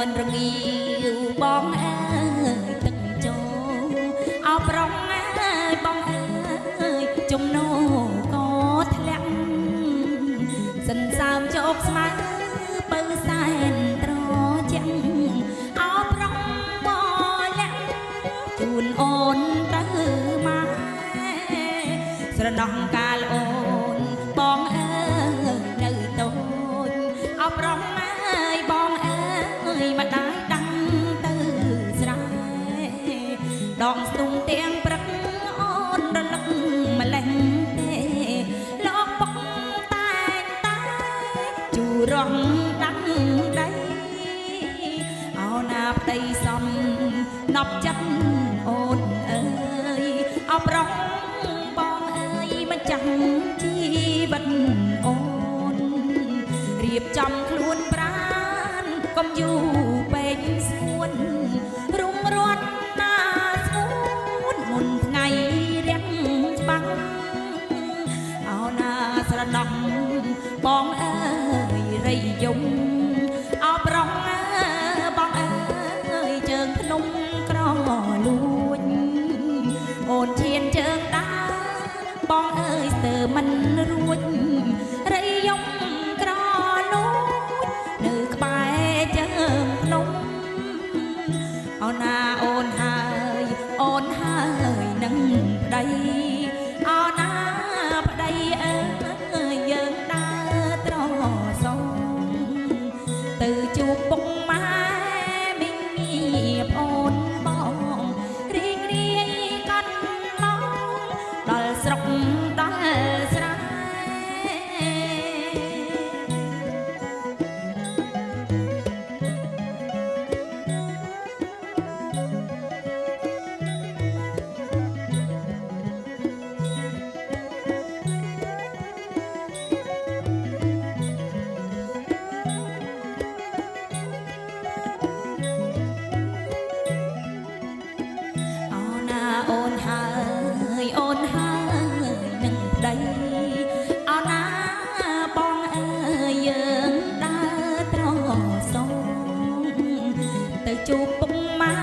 មិនរងាវបងអើយទឹកចូលអោប្រងអើយបងអើយជំនោក៏ធ្លាក់សន្សើមជោគស្មើបើសែនត្រជាក់អោប្រងមកលាក់ជូនអូនទៅមកស្រណោះកាលអូនបងអើយនៅតូចអោប្រងអើយបងអើយម្ដាយដាំទៅស្រែដងស្ទុំទាំងព្រឹកអូនរលឹកម្លេះទេលោកពុកតែតែជួរងដាំដីអោណាប្តីសំណប់ចិត្តអូនអើយអោប្រងបងអើយមិនចាំជីវិតអូនរៀបចំខ្លួនប្រានកុំយូរពេកស្ងួនរុំរត់ណាស្ងួនមុនថ្ងៃរៀងច្បាំងអោណាស្រណោះបងអើយរៃយំអោប្រងអើបងអើយជើងភ្នំក្រលួចអូនឈានជើងដើរបងអើយស្ទើរមិនរួចរៃយំក្រលួចនៅក្បែរជើងភ្នំអូនណាអូនហើយអូនហើយនឹងប្តីអូនណាប្តីអើយយើងដើរត្រសងទៅជួបពុកម៉ែមីងងៀបអូនបងរីករាយកាន់មកដល់ស្រុកដល់ស្រែអូនហើយអូនហើយនឹងប្តីអូនណាបងអើយយើងដើរត្រសងទៅជួបពុកម៉ែ